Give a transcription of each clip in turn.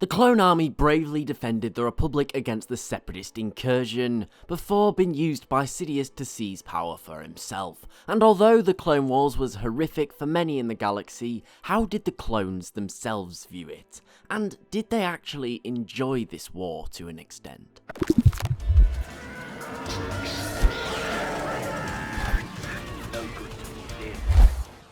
The clone army bravely defended the Republic against the Separatist incursion, before being used by Sidious to seize power for himself. And although the Clone Wars was horrific for many in the galaxy, how did the clones themselves view it? And did they actually enjoy this war to an extent?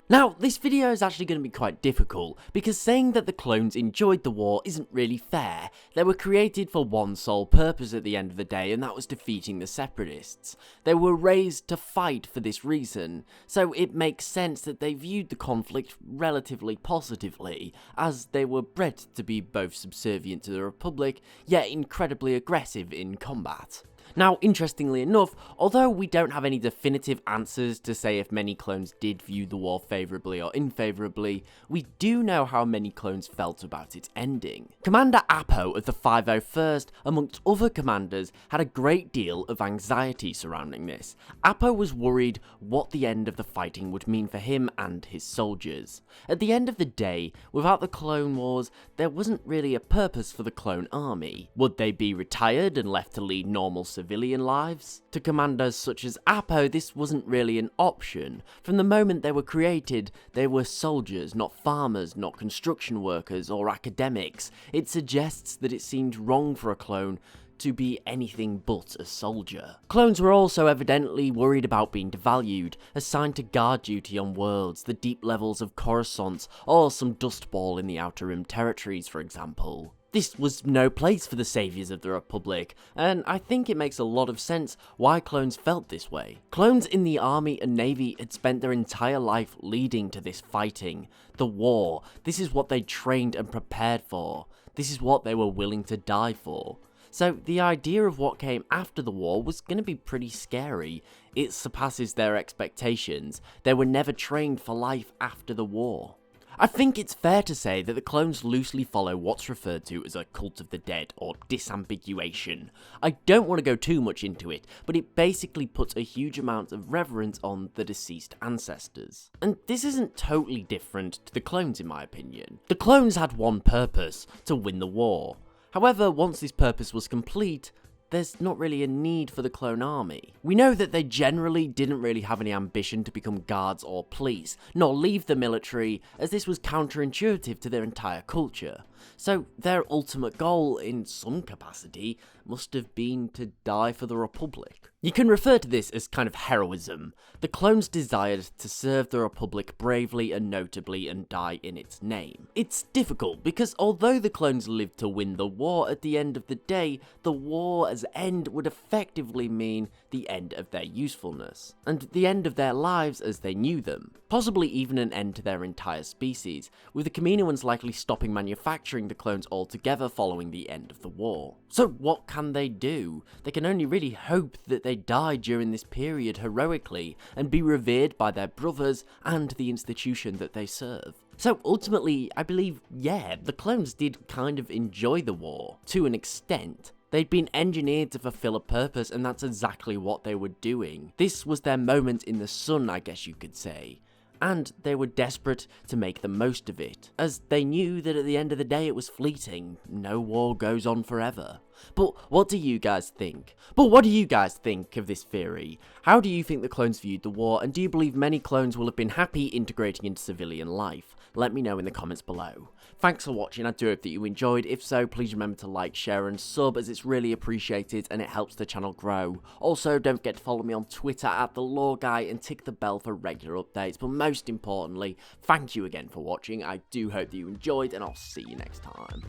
Now, this video is actually going to be quite difficult, because saying that the clones enjoyed the war isn't really fair. They were created for one sole purpose at the end of the day, and that was defeating the Separatists. They were raised to fight for this reason, so it makes sense that they viewed the conflict relatively positively, as they were bred to be both subservient to the Republic, yet incredibly aggressive in combat. Now, interestingly enough, although we don't have any definitive answers to say if many clones did view the war favourably or unfavourably, we do know how many clones felt about its ending. Commander Apo of the 501st, amongst other commanders, had a great deal of anxiety surrounding this. Apo was worried what the end of the fighting would mean for him and his soldiers. At the end of the day, without the Clone Wars, there wasn't really a purpose for the clone army. Would they be retired and left to lead normal civilian lives? To commanders such as Apo, this wasn't really an option. From the moment they were created, they were soldiers, not farmers, not construction workers or academics. It suggests that it seemed wrong for a clone to be anything but a soldier. Clones were also evidently worried about being devalued, assigned to guard duty on worlds, the deep levels of Coruscant, or some dust ball in the Outer Rim territories, for example. This was no place for the saviours of the Republic, and I think it makes a lot of sense why clones felt this way. Clones in the army and navy had spent their entire life leading to this fighting, the war. This is what they trained and prepared for. This is what they were willing to die for. So the idea of what came after the war was going to be pretty scary. It surpasses their expectations. They were never trained for life after the war. I think it's fair to say that the clones loosely follow what's referred to as a cult of the dead, or disambiguation. I don't want to go too much into it, but it basically puts a huge amount of reverence on the deceased ancestors. And this isn't totally different to the clones in my opinion. The clones had one purpose: to win the war. However, once this purpose was complete, there's not really a need for the clone army. We know that they generally didn't really have any ambition to become guards or police, nor leave the military, as this was counterintuitive to their entire culture. So their ultimate goal, in some capacity, must have been to die for the Republic. You can refer to this as kind of heroism. The clones desired to serve the Republic bravely and notably and die in its name. It's difficult because although the clones lived to win the war, at the end of the day, the war as end would effectively mean the end of their usefulness, and the end of their lives as they knew them. Possibly even an end to their entire species, with the Kaminoans likely stopping manufacturing the clones altogether following the end of the war. So what can they do? They can only really hope that they die during this period heroically and be revered by their brothers and the institution that they serve. So ultimately, I believe, yeah, the clones did kind of enjoy the war, to an extent. They'd been engineered to fulfill a purpose, and that's exactly what they were doing. This was their moment in the sun, I guess you could say. And they were desperate to make the most of it, as they knew that at the end of the day it was fleeting. No war goes on forever. But what do you guys think? Of this theory? How do you think the clones viewed the war, and do you believe many clones will have been happy integrating into civilian life? Let me know in the comments below. Thanks for watching, I do hope that you enjoyed. If so, please remember to like, share and sub, as it's really appreciated and it helps the channel grow. Also, don't forget to follow me on Twitter at @TheLoreGuy and tick the bell for regular updates. But most importantly, thank you again for watching. I do hope that you enjoyed, and I'll see you next time.